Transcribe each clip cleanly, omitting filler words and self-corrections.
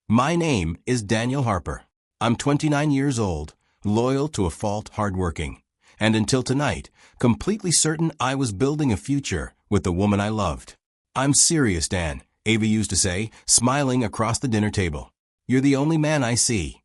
My name is Daniel Harper. I'm 29 years old, loyal to a fault, hardworking, and until tonight, completely certain I was building a future with the woman I loved. I'm serious, Dan, Ava used to say, smiling across the dinner table. You're the only man I see.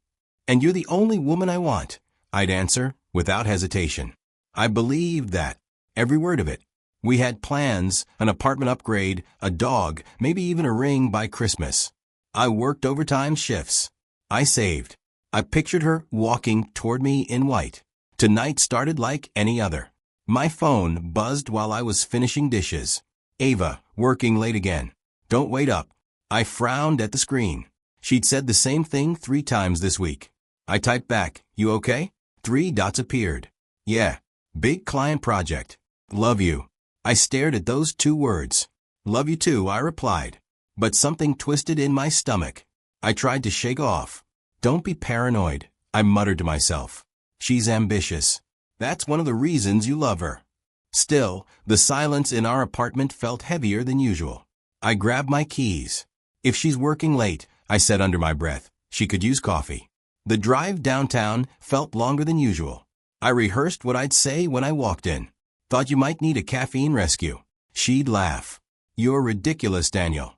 And you're the only woman I want, I'd answer, without hesitation. I believed that, every word of it. We had plans, an apartment upgrade, a dog, maybe even a ring by Christmas. I worked overtime shifts. I saved. I pictured her walking toward me in white. Tonight started like any other. My phone buzzed while I was finishing dishes. Ava, working late again. Don't wait up. I frowned at the screen. She'd said the same thing 3 times this week. I typed back, "You okay?" 3 dots appeared. Yeah. Big client project. Love you. I stared at those 2 words. Love you too, I replied. But something twisted in my stomach. I tried to shake off. Don't be paranoid, I muttered to myself. She's ambitious. That's one of the reasons you love her. Still, the silence in our apartment felt heavier than usual. I grabbed my keys. If she's working late, I said under my breath, she could use coffee. The drive downtown felt longer than usual. I rehearsed what I'd say when I walked in. Thought you might need a caffeine rescue. She'd laugh. You're ridiculous, Daniel.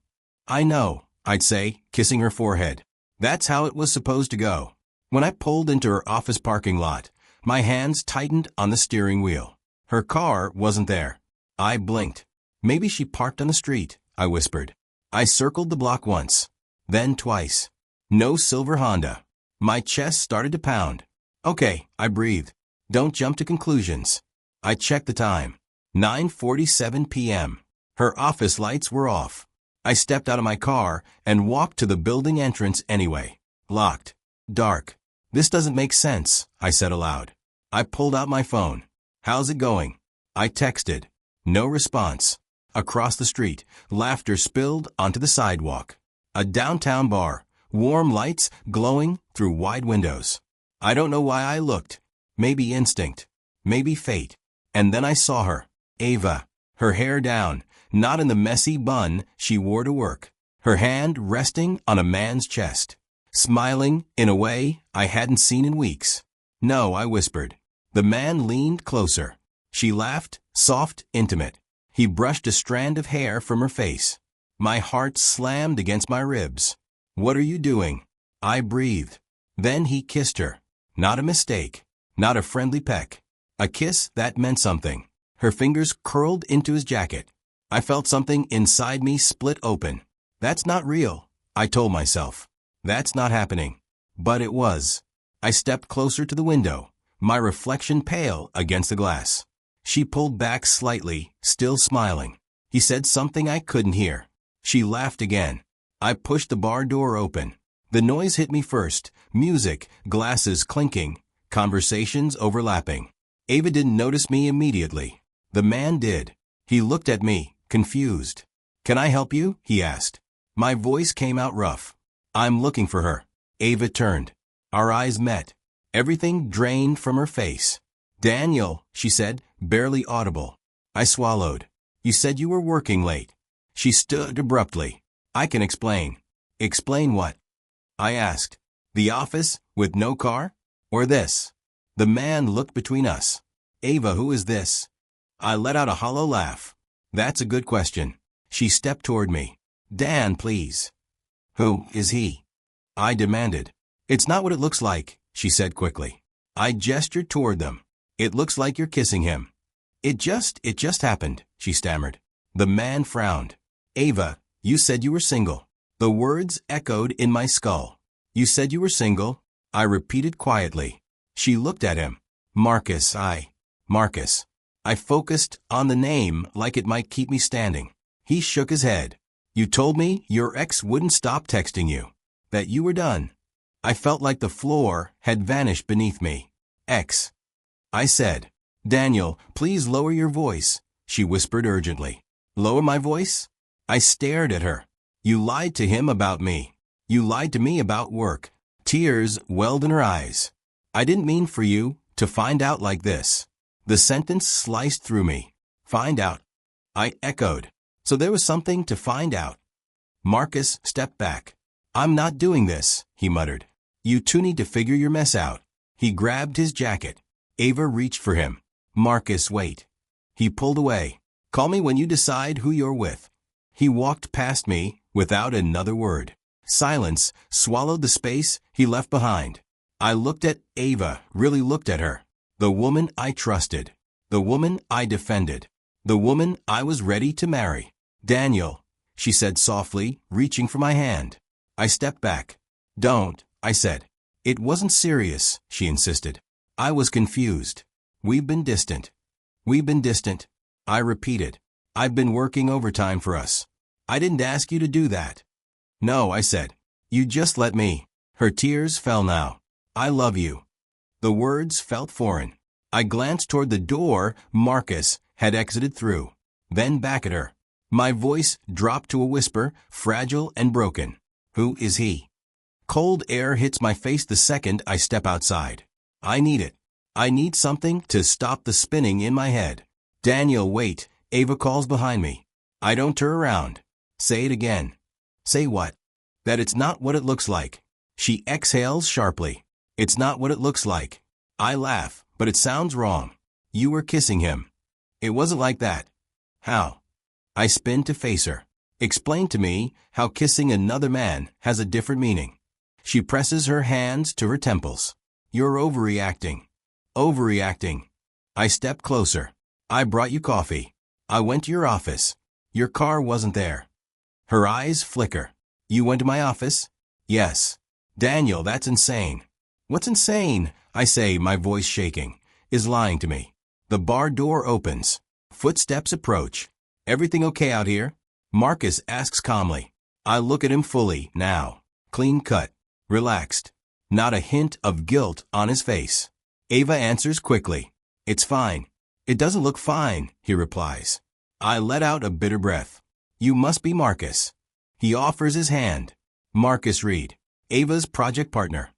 I know, I'd say, kissing her forehead. That's how it was supposed to go. When I pulled into her office parking lot, my hands tightened on the steering wheel. Her car wasn't there. I blinked. Maybe she parked on the street, I whispered. I circled the block once, then twice. No silver Honda. My chest started to pound. Okay, I breathed. Don't jump to conclusions. I checked the time. 9:47 p.m. Her office lights were off. I stepped out of my car and walked to the building entrance anyway. Locked. Dark. This doesn't make sense, I said aloud. I pulled out my phone. How's it going? I texted. No response. Across the street, laughter spilled onto the sidewalk. A downtown bar, warm lights glowing through wide windows. I don't know why I looked. Maybe instinct. Maybe fate. And then I saw her. Ava. Her hair down, not in the messy bun she wore to work. Her hand resting on a man's chest. Smiling in a way I hadn't seen in weeks. No, I whispered. The man leaned closer. She laughed, soft, intimate. He brushed a strand of hair from her face. My heart slammed against my ribs. What are you doing? I breathed. Then he kissed her. Not a mistake. Not a friendly peck. A kiss that meant something. Her fingers curled into his jacket. I felt something inside me split open. That's not real, I told myself. That's not happening. But it was. I stepped closer to the window, my reflection pale against the glass. She pulled back slightly, still smiling. He said something I couldn't hear. She laughed again. I pushed the bar door open. The noise hit me first. Music, glasses clinking, conversations overlapping. Ava didn't notice me immediately. The man did. He looked at me, confused. Can I help you? He asked. My voice came out rough. I'm looking for her. Ava turned. Our eyes met. Everything drained from her face. Daniel, she said, barely audible. I swallowed. You said you were working late. She stood abruptly. I can explain. Explain what? I asked. The office, with no car? Or this? The man looked between us. Ava, who is this? I let out a hollow laugh. That's a good question. She stepped toward me. Dan, please. Who is he? I demanded. It's not what it looks like, she said quickly. I gestured toward them. It looks like you're kissing him. It just happened, she stammered. The man frowned. Ava, you said you were single. The words echoed in my skull. You said you were single? I repeated quietly. She looked at him. Marcus. I focused on the name like it might keep me standing. He shook his head. You told me your ex wouldn't stop texting you. That you were done. I felt like the floor had vanished beneath me. Ex. I said. Daniel, please lower your voice, she whispered urgently. Lower my voice? I stared at her. You lied to him about me. You lied to me about work. Tears welled in her eyes. I didn't mean for you to find out like this. The sentence sliced through me. Find out. I echoed. So there was something to find out. Marcus stepped back. I'm not doing this, he muttered. You two need to figure your mess out. He grabbed his jacket. Ava reached for him. Marcus, wait. He pulled away. Call me when you decide who you're with. He walked past me without another word. Silence swallowed the space he left behind. I looked at Ava, really looked at her. The woman I trusted. The woman I defended. The woman I was ready to marry. Daniel, she said softly, reaching for my hand. I stepped back. Don't, I said. It wasn't serious, she insisted. I was confused. We've been distant. We've been distant. I repeated. I've been working overtime for us. I didn't ask you to do that. No, I said. You just let me. Her tears fell now. I love you. The words felt foreign. I glanced toward the door Marcus had exited through, then back at her. My voice dropped to a whisper, fragile and broken. Who is he? Cold air hits my face the second I step outside. I need it. I need something to stop the spinning in my head. Daniel, wait, Ava calls behind me. I don't turn around. Say it again. Say what? That it's not what it looks like. She exhales sharply. It's not what it looks like. I laugh, but it sounds wrong. You were kissing him. It wasn't like that. How? I spin to face her. Explain to me how kissing another man has a different meaning. She presses her hands to her temples. You're overreacting. Overreacting. I step closer. I brought you coffee. I went to your office. Your car wasn't there. Her eyes flicker. You went to my office? Yes. Daniel, that's insane. What's insane, I say, my voice shaking, is lying to me. The bar door opens. Footsteps approach. Everything okay out here? Marcus asks calmly. I look at him fully, now. Clean cut. Relaxed. Not a hint of guilt on his face. Ava answers quickly. It's fine. It doesn't look fine, he replies. I let out a bitter breath. You must be Marcus. He offers his hand. Marcus Reed. Ava's project partner.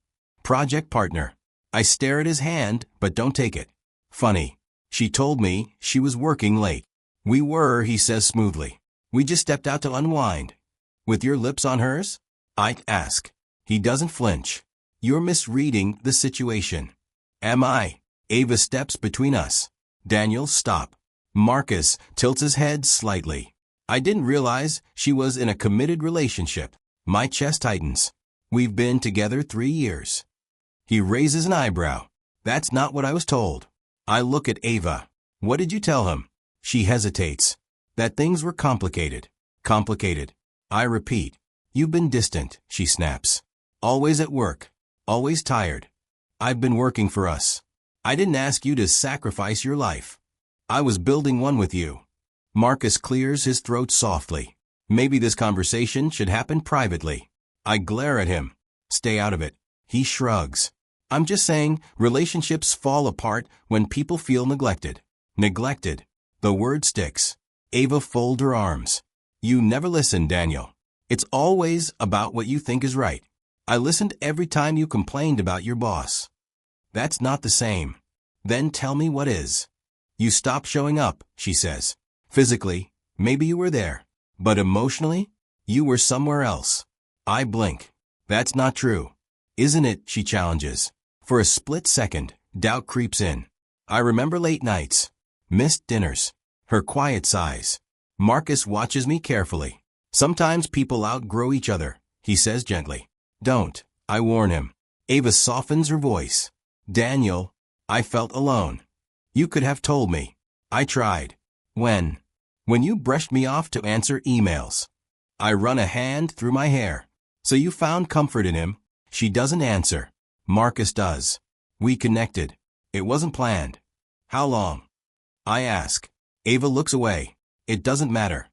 Project partner. I stare at his hand, but don't take it. Funny. She told me she was working late. We were, he says smoothly. We just stepped out to unwind. With your lips on hers? I ask. He doesn't flinch. You're misreading the situation. Am I? Ava steps between us. Daniel, stop. Marcus tilts his head slightly. I didn't realize she was in a committed relationship. My chest tightens. We've been together 3 years. He raises an eyebrow. That's not what I was told. I look at Ava. What did you tell him? She hesitates. That things were complicated. Complicated. I repeat. You've been distant, she snaps. Always at work. Always tired. I've been working for us. I didn't ask you to sacrifice your life. I was building one with you. Marcus clears his throat softly. Maybe this conversation should happen privately. I glare at him. Stay out of it. He shrugs. I'm just saying, relationships fall apart when people feel neglected. Neglected. The word sticks. Ava folds her arms. You never listen, Daniel. It's always about what you think is right. I listened every time you complained about your boss. That's not the same. Then tell me what is. You stopped showing up, she says. Physically, maybe you were there. But emotionally, you were somewhere else. I blink. That's not true. Isn't it, she challenges. For a split second, doubt creeps in. I remember late nights. Missed dinners. Her quiet sighs. Marcus watches me carefully. Sometimes people outgrow each other, he says gently. Don't, I warn him. Ava softens her voice. Daniel, I felt alone. You could have told me. I tried. When? When you brushed me off to answer emails. I run a hand through my hair. So you found comfort in him? She doesn't answer. Marcus does. We connected. It wasn't planned. How long? I ask. Ava looks away. It doesn't matter.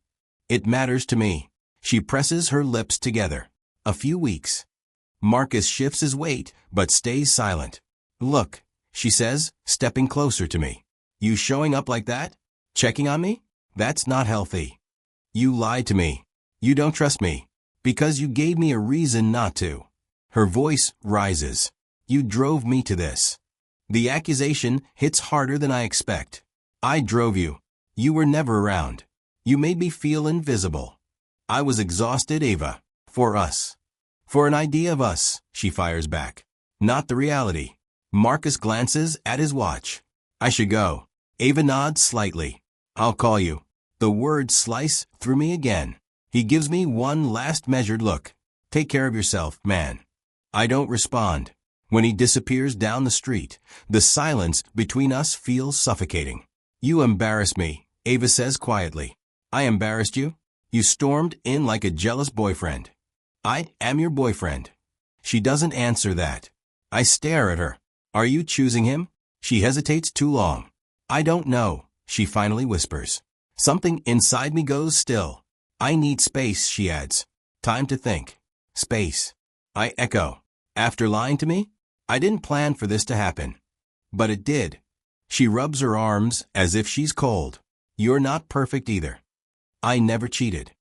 It matters to me. She presses her lips together. A few weeks. Marcus shifts his weight, but stays silent. Look, she says, stepping closer to me. You showing up like that? Checking on me? That's not healthy. You lied to me. You don't trust me. Because you gave me a reason not to. Her voice rises. You drove me to this. The accusation hits harder than I expect. I drove you. You were never around. You made me feel invisible. I was exhausted, Ava. For us. For an idea of us, she fires back. Not the reality. Marcus glances at his watch. I should go. Ava nods slightly. I'll call you. The words slice through me again. He gives me one last measured look. Take care of yourself, man. I don't respond. When he disappears down the street, the silence between us feels suffocating. You embarrass me, Ava says quietly. I embarrassed you? You stormed in like a jealous boyfriend. I am your boyfriend. She doesn't answer that. I stare at her. Are you choosing him? She hesitates too long. I don't know, she finally whispers. Something inside me goes still. I need space, she adds. Time to think. Space. I echo. After lying to me? I didn't plan for this to happen. But it did. She rubs her arms as if she's cold. You're not perfect either. I never cheated.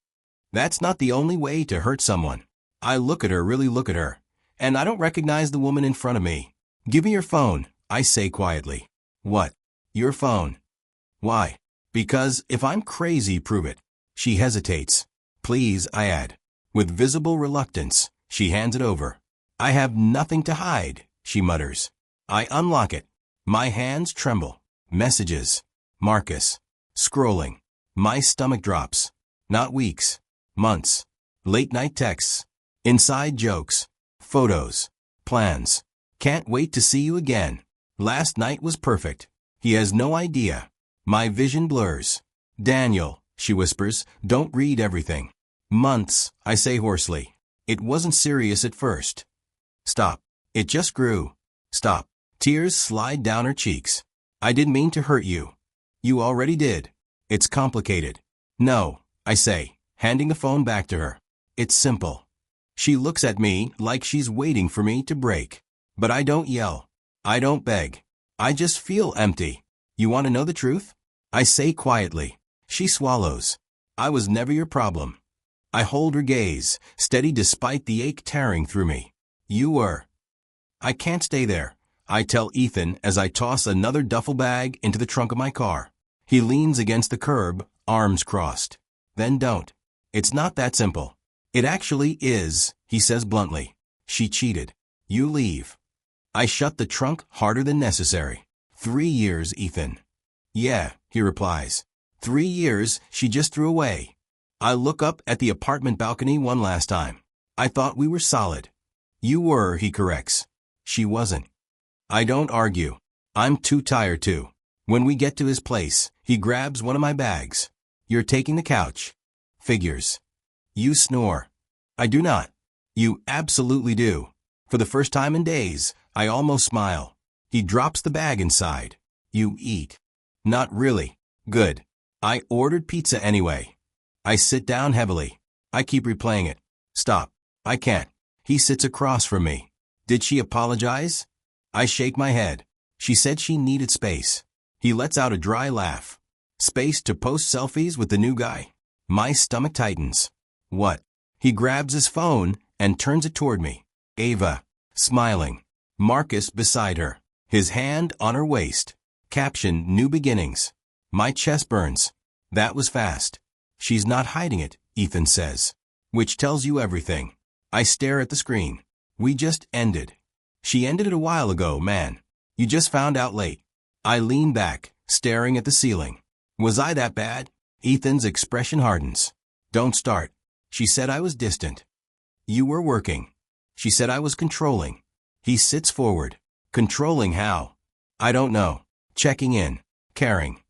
That's not the only way to hurt someone. I look at her, really look at her, and I don't recognize the woman in front of me. Give me your phone, I say quietly. What? Your phone. Why? Because if I'm crazy, prove it. She hesitates. Please, I add. With visible reluctance, she hands it over. I have nothing to hide, she mutters. I unlock it. My hands tremble. Messages. Marcus. Scrolling. My stomach drops. Not weeks. Months. Late night texts. Inside jokes. Photos. Plans. Can't wait to see you again. Last night was perfect. He has no idea. My vision blurs. Daniel, she whispers, don't read everything. Months, I say hoarsely. It wasn't serious at first. Stop. It just grew. Stop. Tears slide down her cheeks. I didn't mean to hurt you. You already did. It's complicated. No, I say, handing the phone back to her. It's simple. She looks at me like she's waiting for me to break. But I don't yell. I don't beg. I just feel empty. You want to know the truth? I say quietly. She swallows. I was never your problem. I hold her gaze, steady despite the ache tearing through me. You were. I can't stay there, I tell Ethan as I toss another duffel bag into the trunk of my car. He leans against the curb, arms crossed. Then don't. It's not that simple. It actually is, he says bluntly. She cheated. You leave. I shut the trunk harder than necessary. 3 years, Ethan. Yeah, he replies. 3 years she just threw away. I look up at the apartment balcony one last time. I thought we were solid. You were, he corrects. She wasn't. I don't argue. I'm too tired to. When we get to his place, he grabs one of my bags. You're taking the couch. Figures. You snore. I do not. You absolutely do. For the first time in days, I almost smile. He drops the bag inside. You eat. Not really. Good. I ordered pizza anyway. I sit down heavily. I keep replaying it. Stop. I can't. He sits across from me. Did she apologize? I shake my head. She said she needed space. He lets out a dry laugh. Space to post selfies with the new guy. My stomach tightens. What? He grabs his phone and turns it toward me. Ava. Smiling. Marcus beside her. His hand on her waist. Caption, New Beginnings. My chest burns. That was fast. She's not hiding it, Ethan says. Which tells you everything. I stare at the screen. We just ended. She ended it a while ago, man. You just found out late. I lean back, staring at the ceiling. Was I that bad? Ethan's expression hardens. Don't start. She said I was distant. You were working. She said I was controlling. He sits forward. Controlling how? I don't know. Checking in. Caring.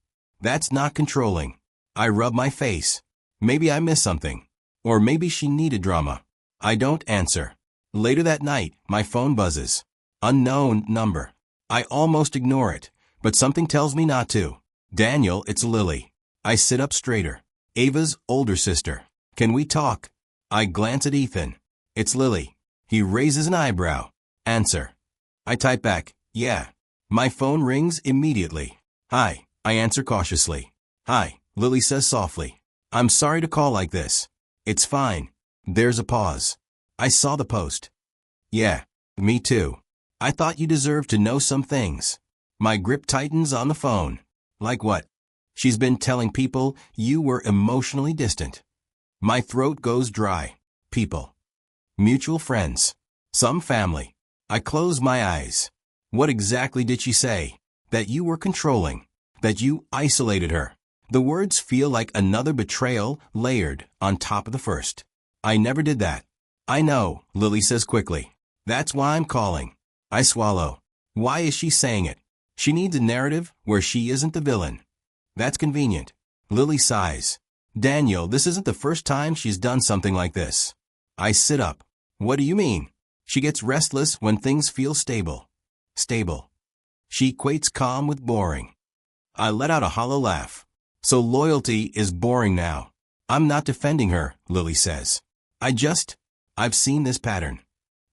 That's not controlling. I rub my face. Maybe I missed something. Or maybe she needed drama. I don't answer. Later that night, my phone buzzes. Unknown number. I almost ignore it, but something tells me not to. Daniel, it's Lily. I sit up straighter. Ava's older sister. Can we talk? I glance at Ethan. It's Lily. He raises an eyebrow. Answer. I type back, yeah. My phone rings immediately. Hi, I answer cautiously. Hi, Lily says softly. I'm sorry to call like this. It's fine. There's a pause. I saw the post. Yeah, me too. I thought you deserved to know some things. My grip tightens on the phone. Like what? She's been telling people you were emotionally distant. My throat goes dry. People. Mutual friends. Some family. I closed my eyes. What exactly did she say? That you were controlling. That you isolated her. The words feel like another betrayal layered on top of the first. I never did that. I know, Lily says quickly. That's why I'm calling. I swallow. Why is she saying it? She needs a narrative where she isn't the villain. That's convenient. Lily sighs. Daniel, this isn't the first time she's done something like this. I sit up. What do you mean? She gets restless when things feel stable. Stable. She equates calm with boring. I let out a hollow laugh. So loyalty is boring now. I'm not defending her, Lily says. I've seen this pattern.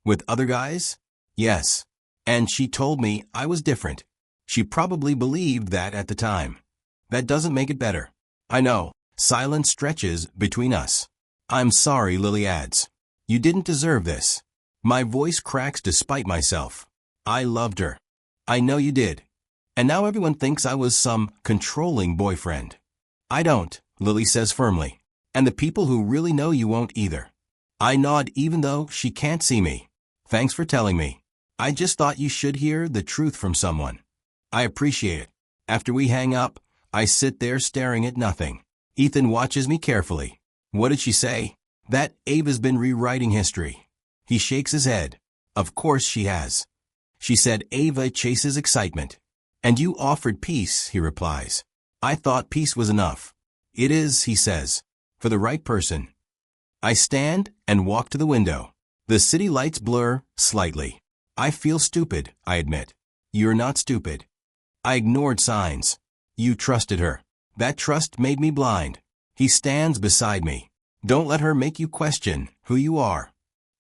With other guys? Yes. And she told me I was different. She probably believed that at the time. That doesn't make it better. I know. Silence stretches between us. I'm sorry, Lily adds. You didn't deserve this. My voice cracks despite myself. I loved her. I know you did. And now everyone thinks I was some controlling boyfriend. I don't, Lily says firmly. And the people who really know you won't either. I nod even though she can't see me. Thanks for telling me. I just thought you should hear the truth from someone. I appreciate it. After we hang up, I sit there staring at nothing. Ethan watches me carefully. What did she say? That Ava's been rewriting history. He shakes his head. Of course she has. She said Ava chases excitement. And you offered peace, he replies. I thought peace was enough. It is, he says. For the right person. I stand and walk to the window. The city lights blur slightly. I feel stupid, I admit. You're not stupid. I ignored signs. You trusted her. That trust made me blind. He stands beside me. Don't let her make you question who you are.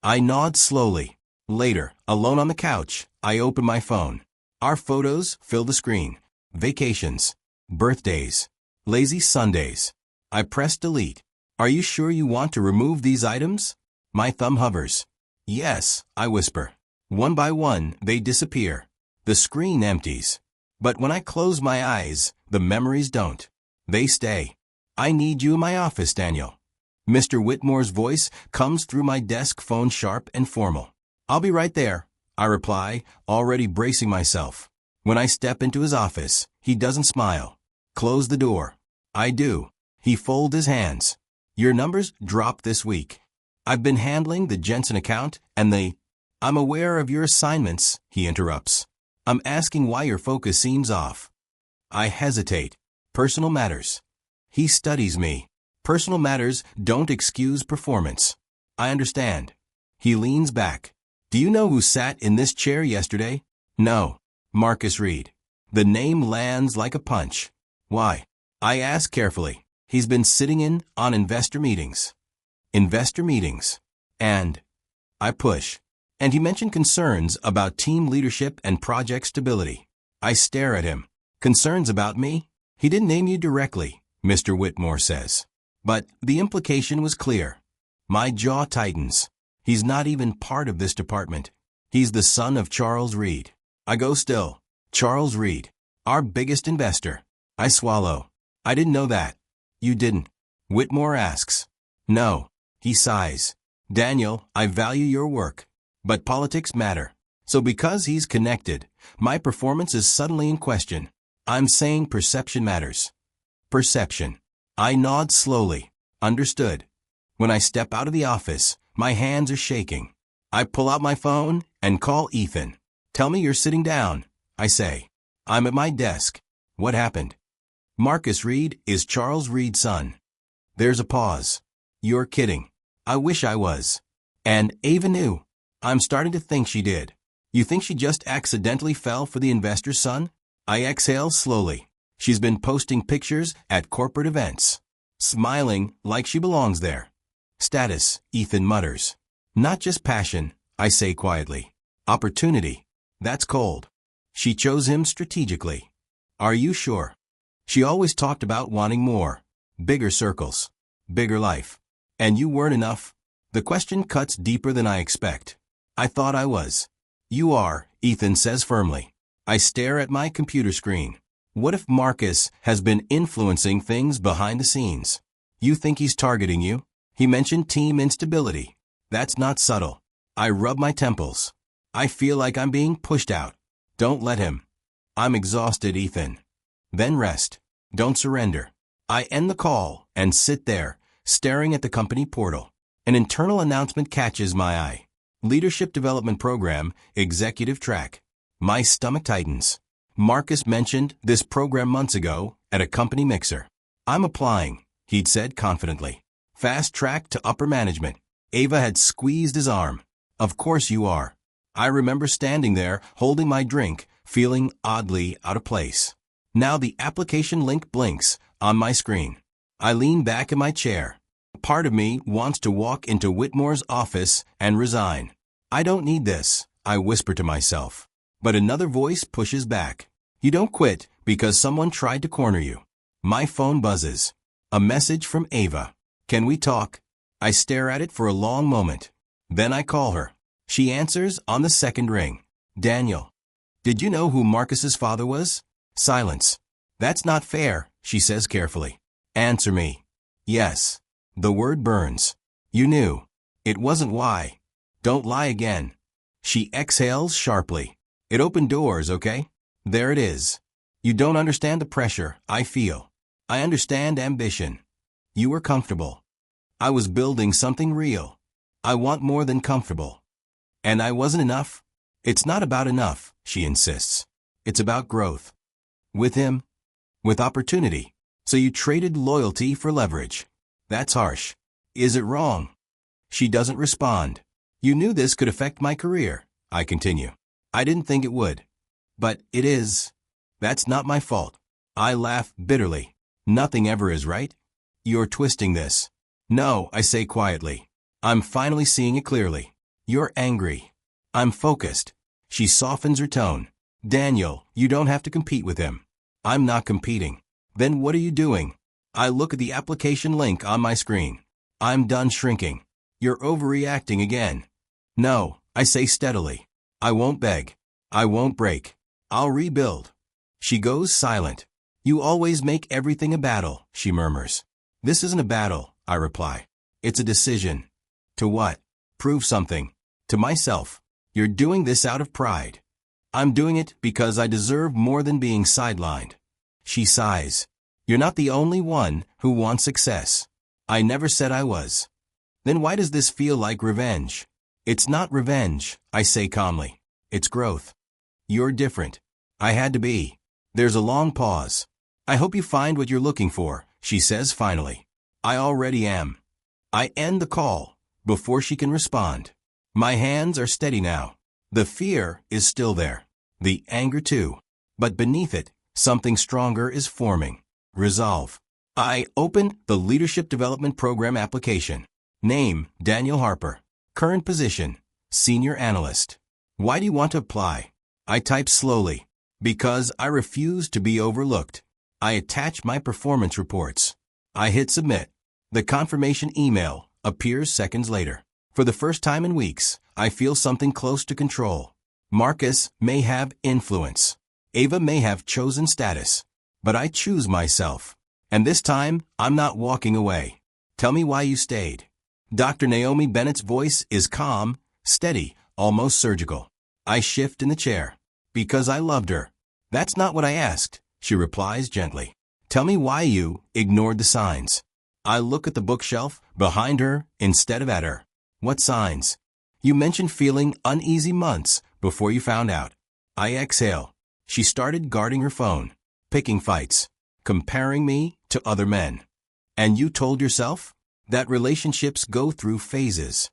I nod slowly. Later, alone on the couch, I open my phone. Our photos fill the screen. Vacations. Birthdays. Lazy Sundays. I press delete. Are you sure you want to remove these items? My thumb hovers. Yes, I whisper. One by one, they disappear. The screen empties. But when I close my eyes, the memories don't. They stay. I need you in my office, Daniel. Mr. Whitmore's voice comes through my desk phone sharp and formal. I'll be right there, I reply, already bracing myself. When I step into his office, he doesn't smile. Close the door. I do. He folds his hands. Your numbers dropped this week. I've been handling the Jensen account and I'm aware of your assignments, he interrupts. I'm asking why your focus seems off. I hesitate. Personal matters. He studies me. Personal matters don't excuse performance. I understand. He leans back. Do you know who sat in this chair yesterday? No. Marcus Reed. The name lands like a punch. Why? I ask carefully. He's been sitting in on investor meetings. Investor meetings. And I push. And he mentioned concerns about team leadership and project stability. I stare at him. Concerns about me? He didn't name you directly, Mr. Whitmore says. But the implication was clear. My jaw tightens. He's not even part of this department. He's the son of Charles Reed. I go still. Charles Reed. Our biggest investor. I swallow. I didn't know that. You didn't. Whitmore asks. No. He sighs. Daniel, I value your work. But politics matter. So because he's connected, my performance is suddenly in question. I'm saying perception matters. Perception. I nod slowly. Understood. When I step out of the office, my hands are shaking. I pull out my phone and call Ethan. Tell me you're sitting down, I say. I'm at my desk. What happened? Marcus Reed is Charles Reed's son. There's a pause. You're kidding. I wish I was. And Ava knew. I'm starting to think she did. You think she just accidentally fell for the investor's son? I exhale slowly. She's been posting pictures at corporate events. Smiling like she belongs there. Status, Ethan mutters. Not just passion, I say quietly. Opportunity. That's cold. She chose him strategically. Are you sure? She always talked about wanting more. Bigger circles. Bigger life. And you weren't enough? The question cuts deeper than I expect. I thought I was. You are, Ethan says firmly. I stare at my computer screen. What if Marcus has been influencing things behind the scenes? You think he's targeting you? He mentioned team instability. That's not subtle. I rub my temples. I feel like I'm being pushed out. Don't let him. I'm exhausted, Ethan. Then rest. Don't surrender. I end the call and sit there, staring at the company portal. An internal announcement catches my eye. Leadership Development Program, Executive Track. My stomach tightens. Marcus mentioned this program months ago at a company mixer. I'm applying, he'd said confidently. Fast track to upper management. Ava had squeezed his arm. Of course you are. I remember standing there, holding my drink, feeling oddly out of place. Now the application link blinks on my screen. I lean back in my chair. Part of me wants to walk into Whitmore's office and resign. I don't need this, I whisper to myself. But another voice pushes back. You don't quit because someone tried to corner you. My phone buzzes. A message from Ava. Can we talk? I stare at it for a long moment. Then I call her. She answers on the second ring. Daniel. Did you know who Marcus's father was? Silence. That's not fair, she says carefully. Answer me. Yes. The word burns. You knew. It wasn't why. Don't lie again. She exhales sharply. It opened doors, okay? There it is. You don't understand the pressure I feel. I understand ambition. You were comfortable. I was building something real. I want more than comfortable. And I wasn't enough. It's not about enough, she insists. It's about growth. With him. With opportunity. So you traded loyalty for leverage. That's harsh. Is it wrong? She doesn't respond. You knew this could affect my career, I continue. I didn't think it would. But it is. That's not my fault. I laugh bitterly. Nothing ever is, right? You're twisting this. No, I say quietly. I'm finally seeing it clearly. You're angry. I'm focused. She softens her tone. Daniel, you don't have to compete with him. I'm not competing. Then what are you doing? I look at the application link on my screen. I'm done shrinking. You're overreacting again. No, I say steadily. I won't beg. I won't break. I'll rebuild. She goes silent. You always make everything a battle, she murmurs. This isn't a battle, I reply. It's a decision. To what? Prove something. To myself. You're doing this out of pride. I'm doing it because I deserve more than being sidelined. She sighs. You're not the only one who wants success. I never said I was. Then why does this feel like revenge? It's not revenge, I say calmly. It's growth. You're different. I had to be. There's a long pause. I hope you find what you're looking for, she says finally. I already am. I end the call before she can respond. My hands are steady now. The fear is still there. The anger too. But beneath it, something stronger is forming. Resolve. I open the Leadership Development Program application. Name, Daniel Harper. Current position, Senior Analyst. Why do you want to apply? I type slowly. Because I refuse to be overlooked. I attach my performance reports. I hit submit. The confirmation email appears seconds later. For the first time in weeks, I feel something close to control. Marcus may have influence. Ava may have chosen status. But I choose myself. And this time, I'm not walking away. Tell me why you stayed. Dr. Naomi Bennett's voice is calm, steady, almost surgical. I shift in the chair. Because I loved her. That's not what I asked, she replies gently. Tell me why you ignored the signs. I look at the bookshelf behind her instead of at her. What signs? You mentioned feeling uneasy months before you found out. I exhale. She started guarding her phone, picking fights, comparing me to other men. And you told yourself that relationships go through phases.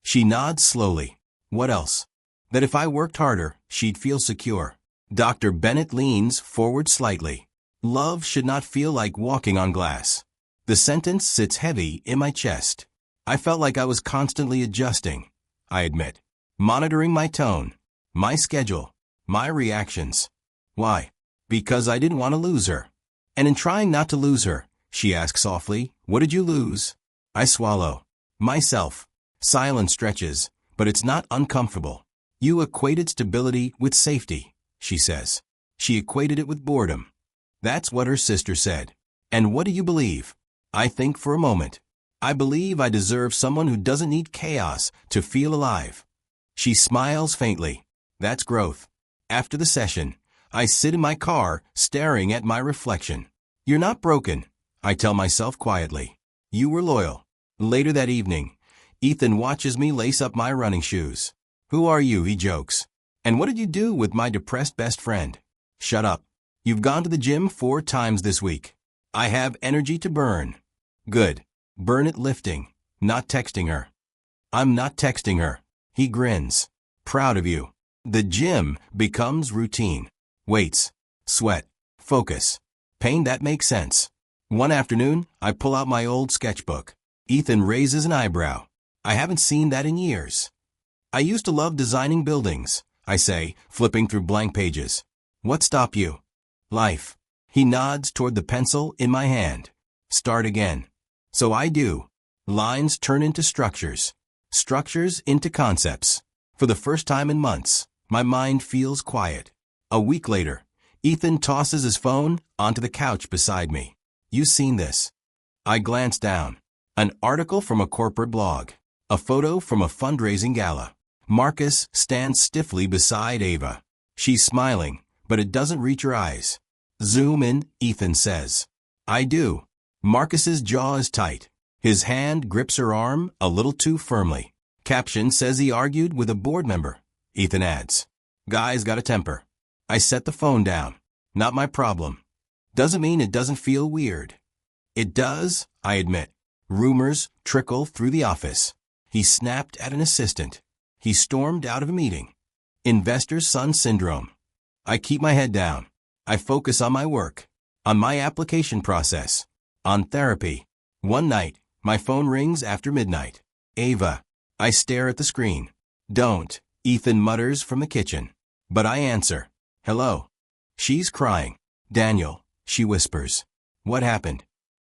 She nods slowly. What else? That if I worked harder, she'd feel secure. Dr. Bennett leans forward slightly. Love should not feel like walking on glass. The sentence sits heavy in my chest. I felt like I was constantly adjusting, I admit. Monitoring my tone, my schedule, my reactions. Why? Because I didn't want to lose her. And in trying not to lose her, she asks softly, what did you lose? I swallow. Myself. Silence stretches, but it's not uncomfortable. You equated stability with safety, she says. She equated it with boredom. That's what her sister said. And what do you believe? I think for a moment. I believe I deserve someone who doesn't need chaos to feel alive. She smiles faintly. That's growth. After the session, I sit in my car staring at my reflection. You're not broken, I tell myself quietly. You were loyal. Later that evening, Ethan watches me lace up my running shoes. Who are you, he jokes. And what did you do with my depressed best friend? Shut up. You've gone to the gym 4 times this week. I have energy to burn. Good. Burn it lifting, not texting her. I'm not texting her. He grins. Proud of you. The gym becomes routine. Weights, sweat, focus, pain that makes sense. One afternoon, I pull out my old sketchbook. Ethan raises an eyebrow. I haven't seen that in years. I used to love designing buildings, I say, flipping through blank pages. What stopped you? Life. He nods toward the pencil in my hand. Start again. So I do. Lines turn into structures. Structures into concepts. For the first time in months, my mind feels quiet. A week later, Ethan tosses his phone onto the couch beside me. You seen this? I glance down. An article from a corporate blog. A photo from a fundraising gala. Marcus stands stiffly beside Ava. She's smiling, but it doesn't reach her eyes. Zoom in, Ethan says. I do. Marcus's jaw is tight. His hand grips her arm a little too firmly. Caption says he argued with a board member. Ethan adds, Guy's got a temper. I set the phone down. Not my problem. Doesn't mean it doesn't feel weird. It does, I admit. Rumors trickle through the office. He snapped at an assistant. He stormed out of a meeting. Investor's son syndrome. I keep my head down. I focus on my work, on my application process, on therapy. One night, my phone rings after midnight. Ava. I stare at the screen. Don't, Ethan mutters from the kitchen. But I answer. Hello. She's crying. Daniel, she whispers. What happened?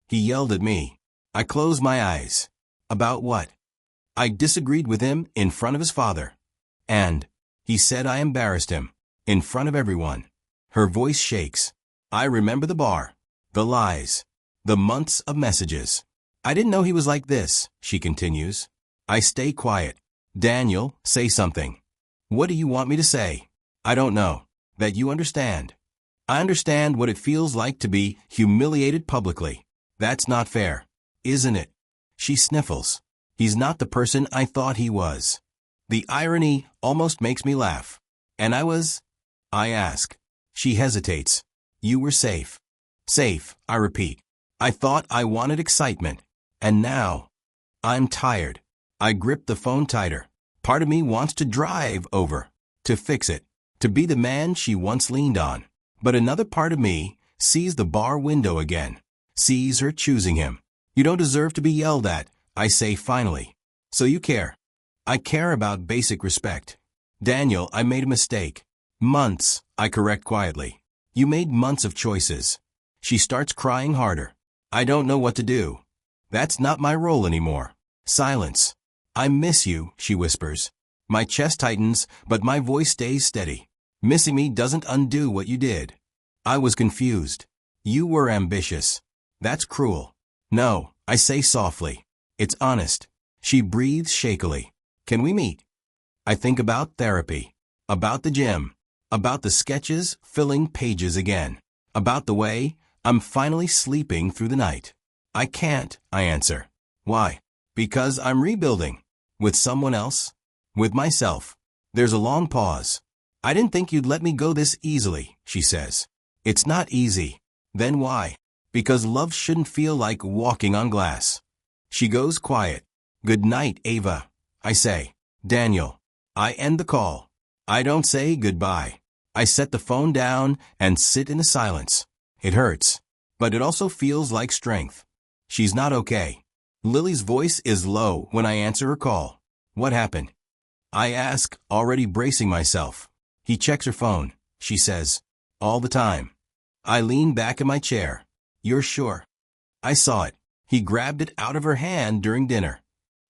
He yelled at me. I close my eyes. About what? I disagreed with him in front of his father. And he said I embarrassed him. In front of everyone. Her voice shakes. I remember the bar. The lies. The months of messages. I didn't know he was like this, she continues. I stay quiet. Daniel, say something. What do you want me to say? I don't know. That you understand. I understand what it feels like to be humiliated publicly. That's not fair. Isn't it? She sniffles. He's not the person I thought he was. The irony almost makes me laugh. And I ask. She hesitates. You were safe. Safe, I repeat. I thought I wanted excitement. And now, I'm tired. I grip the phone tighter. Part of me wants to drive over, to fix it, to be the man she once leaned on. But another part of me sees the bar window again, sees her choosing him. You don't deserve to be yelled at, I say finally. So you care. I care about basic respect. Daniel, I made a mistake. Months, I correct quietly. You made months of choices. She starts crying harder. I don't know what to do. That's not my role anymore. Silence. I miss you, she whispers. My chest tightens, but my voice stays steady. Missing me doesn't undo what you did. I was confused. You were ambitious. That's cruel. No, I say softly. It's honest. She breathes shakily. Can we meet? I think about therapy. About the gym. About the sketches filling pages again. About the way I'm finally sleeping through the night. I can't, I answer. Why? Because I'm rebuilding. With someone else? With myself. There's a long pause. I didn't think you'd let me go this easily, she says. It's not easy. Then why? Because love shouldn't feel like walking on glass. She goes quiet. Good night, Ava. I say. Daniel. I end the call. I don't say goodbye. I set the phone down and sit in the silence. It hurts. But it also feels like strength. She's not okay. Lily's voice is low when I answer her call. What happened? I ask, already bracing myself. He checks her phone, she says. All the time. I lean back in my chair. You're sure? I saw it. He grabbed it out of her hand during dinner.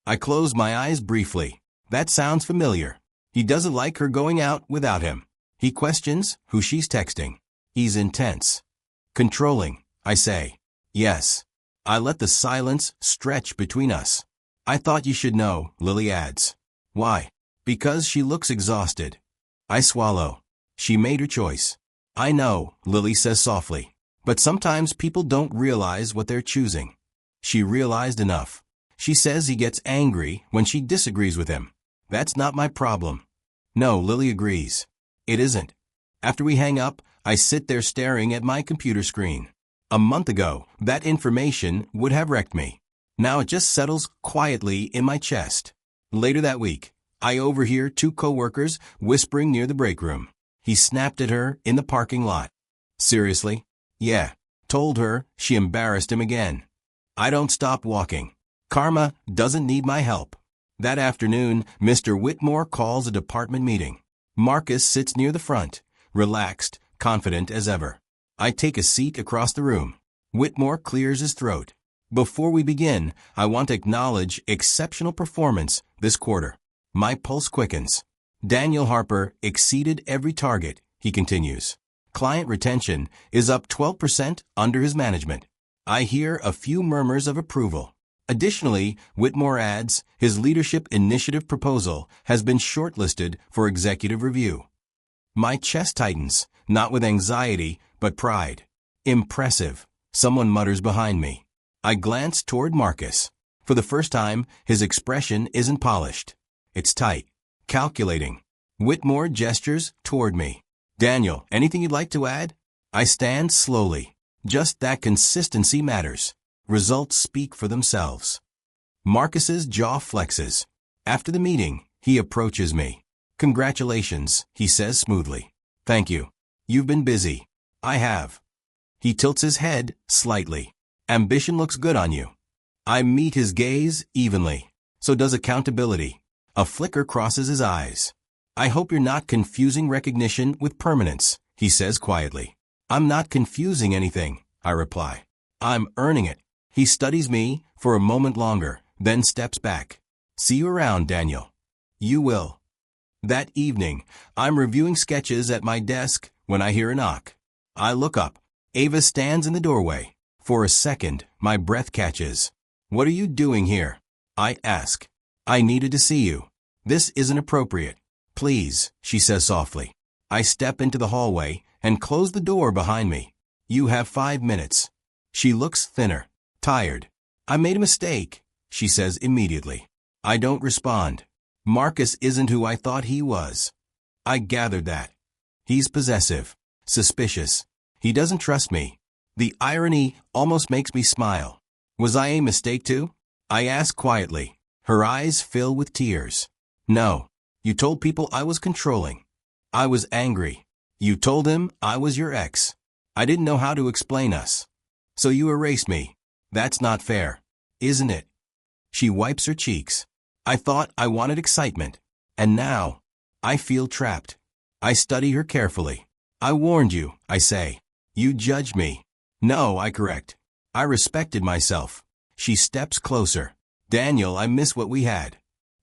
I close my eyes briefly. That sounds familiar. He doesn't like her going out without him. He questions who she's texting. He's intense. Controlling, I say. Yes. I let the silence stretch between us. I thought you should know, Lily adds. Why? Because she looks exhausted. I swallow. She made her choice. I know, Lily says softly. But sometimes people don't realize what they're choosing. She realized enough. She says he gets angry when she disagrees with him. That's not my problem. No, Lily agrees. It isn't. After we hang up, I sit there staring at my computer screen. A month ago, that information would have wrecked me. Now it just settles quietly in my chest. Later that week, I overhear two coworkers whispering near the break room. He snapped at her in the parking lot. Seriously? Yeah. Told her. She embarrassed him again. I don't stop walking. Karma doesn't need my help. That afternoon, Mr. Whitmore calls a department meeting. Marcus sits near the front, relaxed, confident as ever. I take a seat across the room. Whitmore clears his throat. Before we begin, I want to acknowledge exceptional performance this quarter. My pulse quickens. Daniel Harper exceeded every target, he continues. Client retention is up 12% under his management. I hear a few murmurs of approval. Additionally, Whitmore adds, his leadership initiative proposal has been shortlisted for executive review. My chest tightens, not with anxiety, but pride. Impressive, someone mutters behind me. I glance toward Marcus. For the first time, his expression isn't polished. It's tight, calculating. Whitmore gestures toward me. Daniel, anything you'd like to add? I stand slowly. Just that consistency matters. Results speak for themselves. Marcus's jaw flexes. After the meeting, he approaches me. Congratulations, he says smoothly. Thank you. You've been busy. I have. He tilts his head slightly. Ambition looks good on you. I meet his gaze evenly. So does accountability. A flicker crosses his eyes. I hope you're not confusing recognition with permanence, he says quietly. I'm not confusing anything, I reply. I'm earning it. He studies me for a moment longer, then steps back. See you around, Daniel. You will. That evening, I'm reviewing sketches at my desk when I hear a knock. I look up. Ava stands in the doorway. For a second, my breath catches. What are you doing here? I ask. I needed to see you. This isn't appropriate. Please, she says softly. I step into the hallway and close the door behind me. You have 5 minutes. She looks thinner, tired. I made a mistake, she says immediately. I don't respond. Marcus isn't who I thought he was. I gathered that. He's possessive, suspicious. He doesn't trust me. The irony almost makes me smile. Was I a mistake too? I ask quietly. Her eyes fill with tears. No. You told people I was controlling. I was angry. You told him I was your ex. I didn't know how to explain us. So you erased me. That's not fair, isn't it? She wipes her cheeks. I thought I wanted excitement. And now, I feel trapped. I study her carefully. I warned you, I say. You judged me. No, I correct. I respected myself. She steps closer. Daniel, I miss what we had.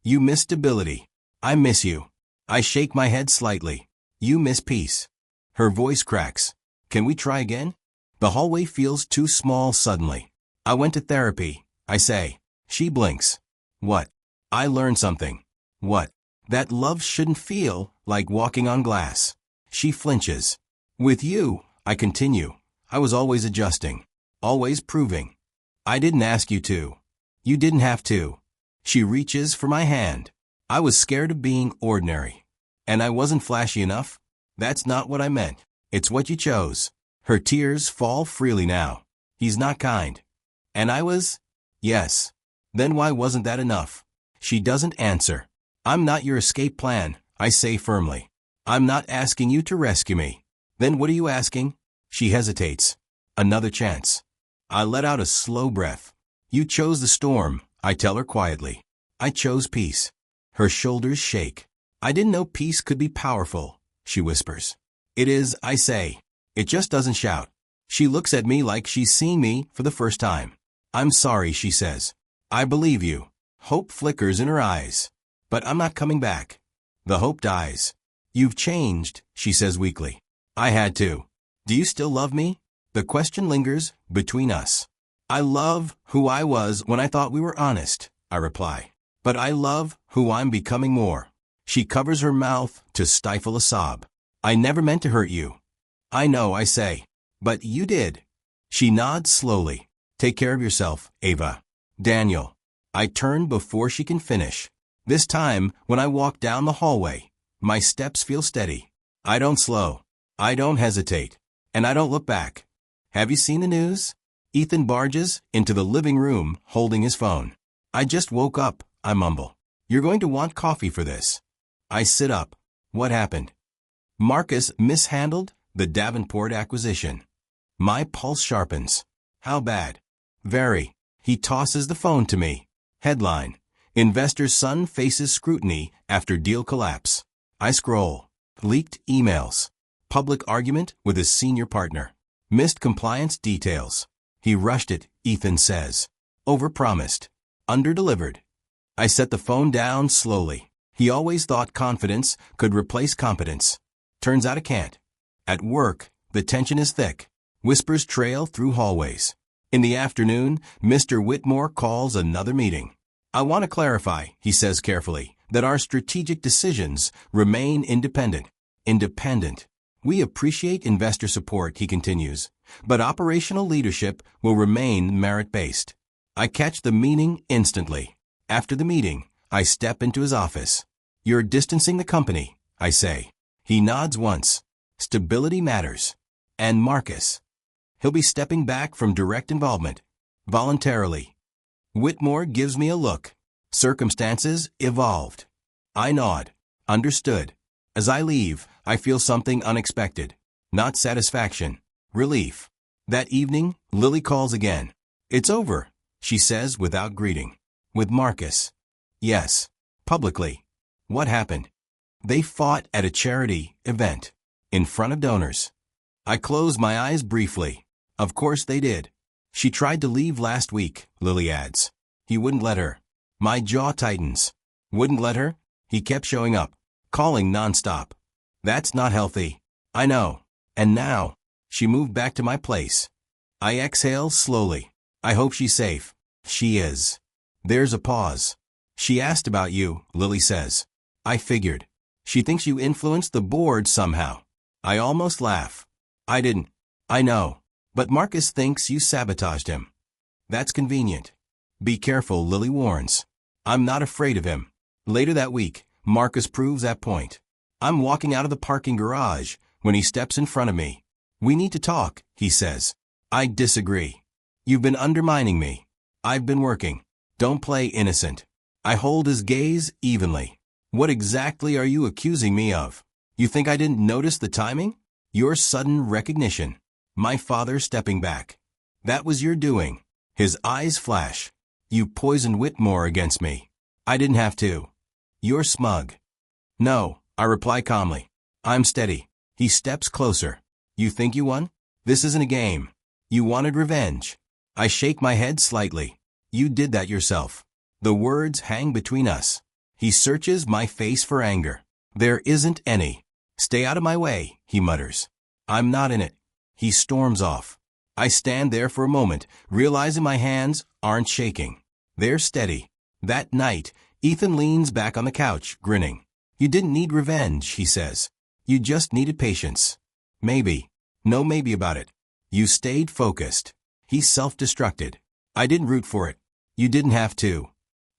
You miss stability. I miss you. I shake my head slightly. You miss peace. Her voice cracks. Can we try again? The hallway feels too small suddenly. I went to therapy, I say. She blinks. What? I learned something. What? That love shouldn't feel like walking on glass. She flinches. With you, I continue. I was always adjusting. Always proving. I didn't ask you to. You didn't have to. She reaches for my hand. I was scared of being ordinary. And I wasn't flashy enough? That's not what I meant. It's what you chose. Her tears fall freely now. He's not kind. And I was? Yes. Then why wasn't that enough? She doesn't answer. I'm not your escape plan, I say firmly. I'm not asking you to rescue me. Then what are you asking? She hesitates. Another chance. I let out a slow breath. You chose the storm, I tell her quietly. I chose peace. Her shoulders shake. I didn't know peace could be powerful, she whispers. It is, I say. It just doesn't shout. She looks at me like she's seeing me for the first time. I'm sorry, she says. I believe you. Hope flickers in her eyes. But I'm not coming back. The hope dies. You've changed, she says weakly. I had to. Do you still love me? The question lingers between us. I love who I was when I thought we were honest, I reply. But I love who I'm becoming more. She covers her mouth to stifle a sob. I never meant to hurt you. I know, I say. But you did. She nods slowly. Take care of yourself, Ava. Daniel. I turn before she can finish. This time, when I walk down the hallway, my steps feel steady. I don't slow. I don't hesitate. And I don't look back. Have you seen the news? Ethan barges into the living room holding his phone. I just woke up, I mumble. You're going to want coffee for this. I sit up. What happened? Marcus mishandled the Davenport acquisition. My pulse sharpens. How bad? Very. He tosses the phone to me. Headline: Investor's son faces scrutiny after deal collapse. I scroll. Leaked emails. Public argument with his senior partner. Missed compliance details. He rushed it, Ethan says. Overpromised. Underdelivered. I set the phone down slowly. He always thought confidence could replace competence. Turns out it can't. At work, the tension is thick. Whispers trail through hallways. In the afternoon, Mr. Whitmore calls another meeting. I want to clarify, he says carefully, that our strategic decisions remain independent. Independent. We appreciate investor support, he continues, but operational leadership will remain merit-based. I catch the meaning instantly. After the meeting, I step into his office. You're distancing the company, I say. He nods once. Stability matters. And Marcus. He'll be stepping back from direct involvement. Voluntarily. Whitmore gives me a look. Circumstances evolved. I nod. Understood. As I leave, I feel something unexpected. Not satisfaction. Relief. That evening, Lily calls again. It's over, she says without greeting. With Marcus. Yes. Publicly. What happened? They fought at a charity event. In front of donors. I close my eyes briefly. Of course they did. She tried to leave last week, Lily adds. He wouldn't let her. My jaw tightens. Wouldn't let her? He kept showing up. Calling nonstop. That's not healthy. I know. And now, she moved back to my place. I exhale slowly. I hope she's safe. She is. There's a pause. She asked about you, Lily says. I figured. She thinks you influenced the board somehow. I almost laugh. I didn't. I know. But Marcus thinks you sabotaged him. That's convenient. Be careful, Lily warns. I'm not afraid of him. Later that week, Marcus proves that point. I'm walking out of the parking garage when he steps in front of me. We need to talk, he says. I disagree. You've been undermining me. I've been working. Don't play innocent. I hold his gaze evenly. What exactly are you accusing me of? You think I didn't notice the timing? Your sudden recognition. My father stepping back. That was your doing. His eyes flash. You poisoned Whitmore against me. I didn't have to. You're smug. No, I reply calmly. I'm steady. He steps closer. You think you won? This isn't a game. You wanted revenge. I shake my head slightly. You did that yourself. The words hang between us. He searches my face for anger. There isn't any. Stay out of my way, he mutters. I'm not in it. He storms off. I stand there for a moment, realizing my hands aren't shaking. They're steady. That night, Ethan leans back on the couch, grinning. You didn't need revenge, he says. You just needed patience. Maybe. No maybe about it. You stayed focused. He's self-destructed. I didn't root for it. You didn't have to.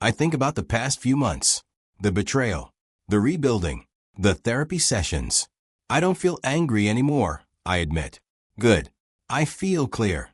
I think about the past few months. The betrayal. The rebuilding. The therapy sessions. I don't feel angry anymore, I admit. Good. I feel clear.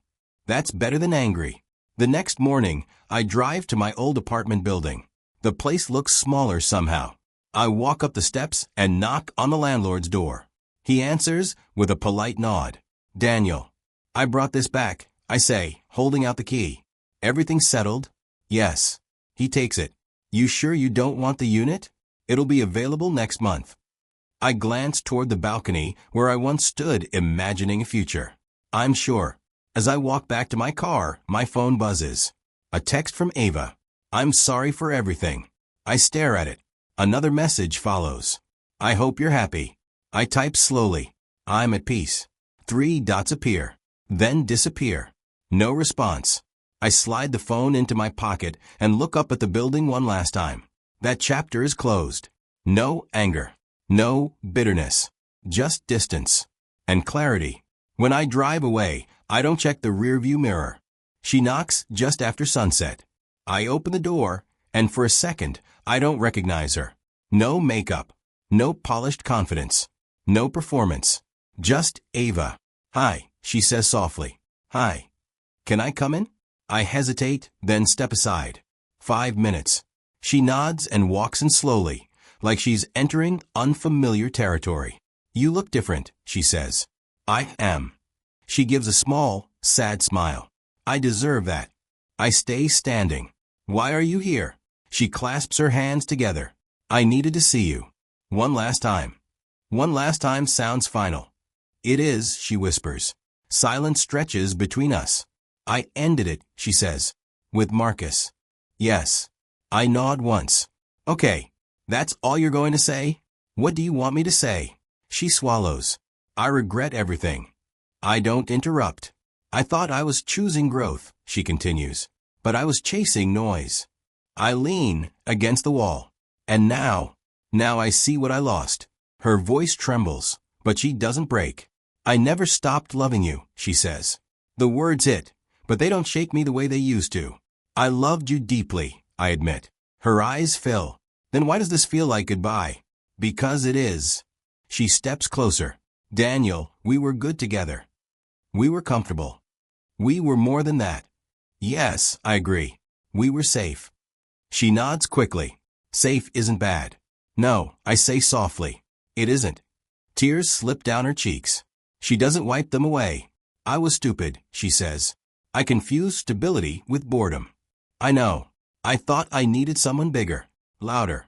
That's better than angry. The next morning, I drive to my old apartment building. The place looks smaller somehow. I walk up the steps and knock on the landlord's door. He answers with a polite nod. Daniel. I brought this back, I say, holding out the key. Everything settled? Yes. He takes it. You sure you don't want the unit? It'll be available next month. I glance toward the balcony where I once stood imagining a future. I'm sure. As I walk back to my car, my phone buzzes. A text from Ava. I'm sorry for everything. I stare at it. Another message follows. I hope you're happy. I type slowly. I'm at peace. 3 dots appear. Then disappear. No response. I slide the phone into my pocket and look up at the building one last time. That chapter is closed. No anger. No bitterness. Just distance. And clarity. When I drive away, I don't check the rearview mirror. She knocks just after sunset. I open the door, and for a second, I don't recognize her. No makeup. No polished confidence. No performance. Just Ava. "Hi," she says softly. "Hi. Can I come in?" I hesitate, then step aside. 5 minutes. She nods and walks in slowly, like she's entering unfamiliar territory. "You look different," she says. "I am." She gives a small, sad smile. I deserve that. I stay standing. "Why are you here?" She clasps her hands together. "I needed to see you. One last time." One last time sounds final. "It is," she whispers. Silence stretches between us. "I ended it," she says. "With Marcus." "Yes." I nod once. "Okay. That's all you're going to say? What do you want me to say?" She swallows. "I regret everything." I don't interrupt. "I thought I was choosing growth," she continues. "But I was chasing noise." I lean against the wall. "And now I see what I lost." Her voice trembles, but she doesn't break. "I never stopped loving you," she says. The words hit, but they don't shake me the way they used to. "I loved you deeply," I admit. Her eyes fill. "Then why does this feel like goodbye?" "Because it is." She steps closer. "Daniel, we were good together. We were comfortable. We were more than that." "Yes," I agree. "We were safe." She nods quickly. "Safe isn't bad." "No," I say softly. "It isn't." Tears slip down her cheeks. She doesn't wipe them away. "I was stupid," she says. "I confused stability with boredom. I know. I thought I needed someone bigger, louder.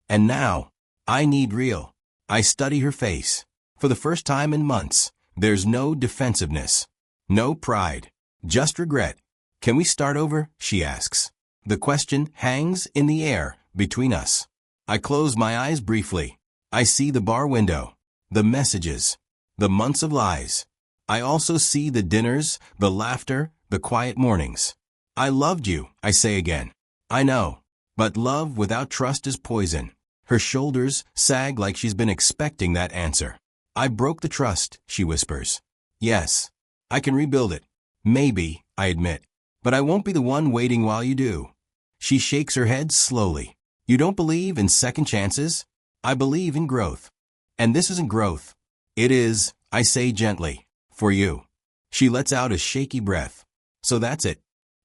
And now, I need real." I study her face. For the first time in months, there's no defensiveness. No pride. Just regret. "Can we start over?" she asks. The question hangs in the air between us. I close my eyes briefly. I see the bar window, the messages, the months of lies. I also see the dinners, the laughter, the quiet mornings. "I loved you," I say again. "I know. But love without trust is poison." Her shoulders sag like she's been expecting that answer. "I broke the trust," she whispers. "Yes. I can rebuild it." "Maybe," I admit. "But I won't be the one waiting while you do." She shakes her head slowly. "You don't believe in second chances?" "I believe in growth." "And this isn't growth." "It is," I say gently. "For you." She lets out a shaky breath. "So that's it."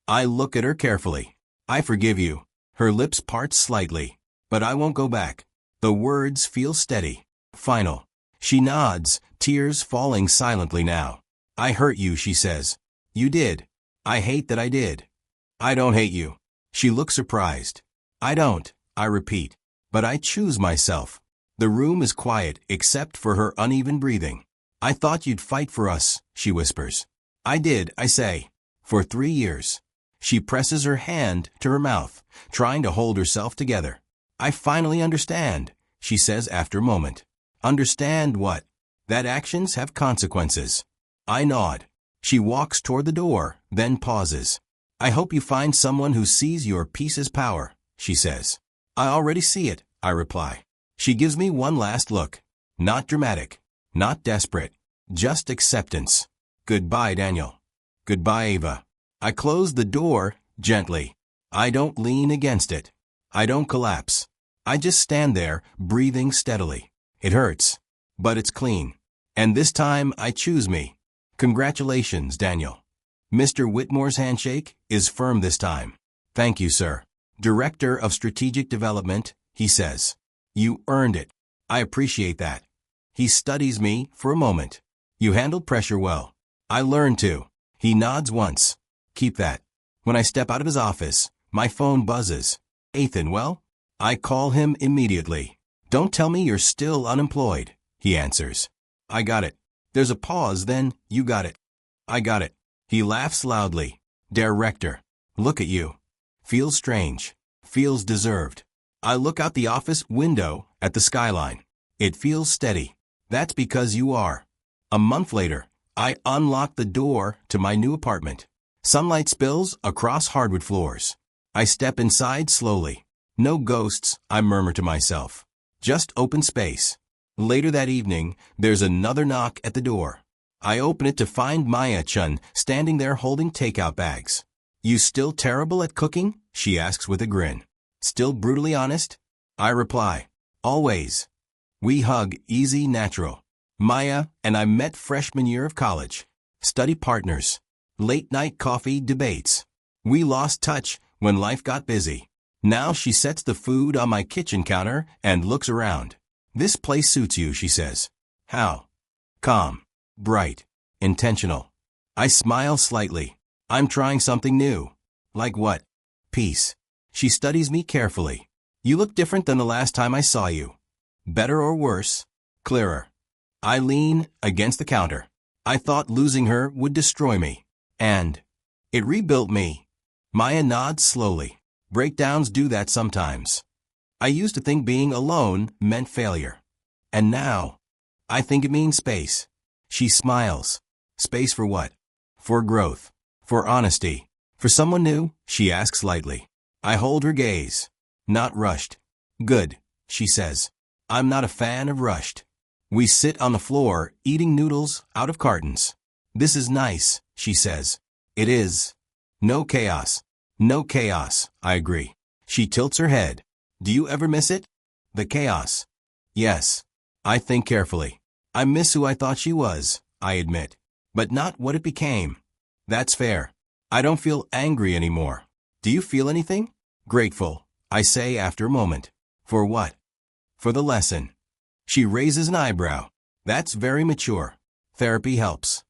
I look at her carefully. "I forgive you." Her lips part slightly. "But I won't go back." The words feel steady. Final. She nods, tears falling silently now. "I hurt you," she says. "You did." "I hate that I did." "I don't hate you." She looks surprised. "I don't," I repeat. "But I choose myself." The room is quiet except for her uneven breathing. "I thought you'd fight for us," she whispers. "I did," I say. "For 3 years." She presses her hand to her mouth, trying to hold herself together. "I finally understand," she says after a moment. "Understand what?" "That actions have consequences." I nod. She walks toward the door, then pauses. "I hope you find someone who sees your peace as power," she says. "I already see it," I reply. She gives me one last look. Not dramatic, not desperate, just acceptance. "Goodbye, Daniel." "Goodbye, Ava." I close the door gently. I don't lean against it. I don't collapse. I just stand there, breathing steadily. It hurts, but it's clean. And this time I choose me. Congratulations, Daniel. Mr. Whitmore's handshake is firm this time. "Thank you, sir. Director of Strategic Development," he says. "You earned it." I appreciate that. He studies me for a moment. "You handled pressure well." "I learned to." He nods once. "Keep that." When I step out of his office, my phone buzzes. "Ethan, well?" I call him immediately. "Don't tell me you're still unemployed," he answers. "I got it." There's a pause, then, "You got it." "I got it." He laughs loudly. "Director. Look at you." Feels strange. Feels deserved. I look out the office window at the skyline. It feels steady. "That's because you are." A month later, I unlock the door to my new apartment. Sunlight spills across hardwood floors. I step inside slowly. No ghosts, I murmur to myself. Just open space. Later that evening, there's another knock at the door. I open it to find Maya-chun standing there holding takeout bags. You still terrible at cooking? She asks with a grin. Still brutally honest? I reply. Always. We hug, easy, natural. Maya and I met freshman year of college. Study partners. Late night coffee debates. We lost touch when life got busy. Now she sets the food on my kitchen counter and looks around. This place suits you, she says. How? Calm. Bright. Intentional. I smile slightly. I'm trying something new. Like what? Peace. She studies me carefully. You look different than the last time I saw you. Better or worse? Clearer. I lean against the counter. I thought losing her would destroy me. And it rebuilt me. Maya nods slowly. Breakdowns do that sometimes. I used to think being alone meant failure. And now, I think it means space. She smiles. Space for what? For growth. For honesty. For someone new? She asks lightly. I hold her gaze. Not rushed. Good, she says. I'm not a fan of rushed. We sit on the floor, eating noodles out of cartons. This is nice, she says. It is. No chaos. No chaos, I agree. She tilts her head. Do you ever miss it? The chaos. Yes. I think carefully. I miss who I thought she was, I admit. But not what it became. That's fair. I don't feel angry anymore. Do you feel anything? Grateful, I say after a moment. For what? For the lesson. She raises an eyebrow. That's very mature. Therapy helps.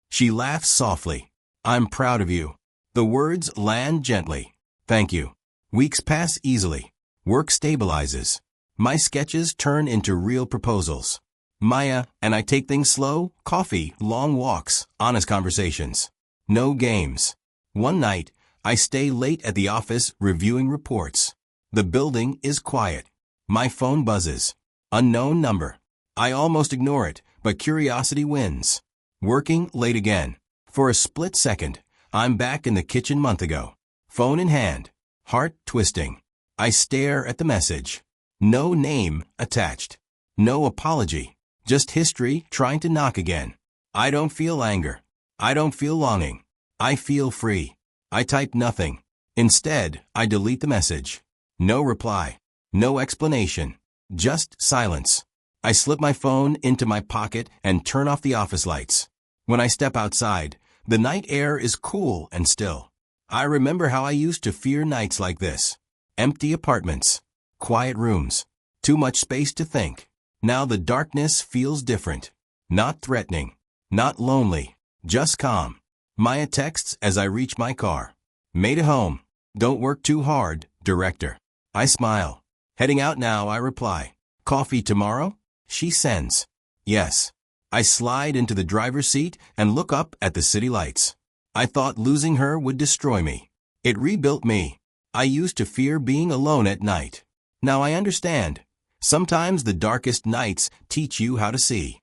She laughs softly. I'm proud of you. The words land gently. Thank you. Weeks pass easily. Work stabilizes. My sketches turn into real proposals. Maya and I take things slow, coffee, long walks, honest conversations. No games. One night, I stay late at the office reviewing reports. The building is quiet. My phone buzzes. Unknown number. I almost ignore it, but curiosity wins. Working late again. For a split second, I'm back in the kitchen month ago. Phone in hand. Heart twisting. I stare at the message. No name attached. No apology. Just history trying to knock again. I don't feel anger. I don't feel longing. I feel free. I type nothing. Instead, I delete the message. No reply. No explanation. Just silence. I slip my phone into my pocket and turn off the office lights. When I step outside, the night air is cool and still. I remember how I used to fear nights like this. Empty apartments. Quiet rooms. Too much space to think. Now the darkness feels different. Not threatening. Not lonely. Just calm. Maya texts as I reach my car. Made it home. Don't work too hard, director. I smile. Heading out now, I reply. Coffee tomorrow? She sends. Yes. I slide into the driver's seat and look up at the city lights. I thought losing her would destroy me. It rebuilt me. I used to fear being alone at night. Now I understand. Sometimes the darkest nights teach you how to see.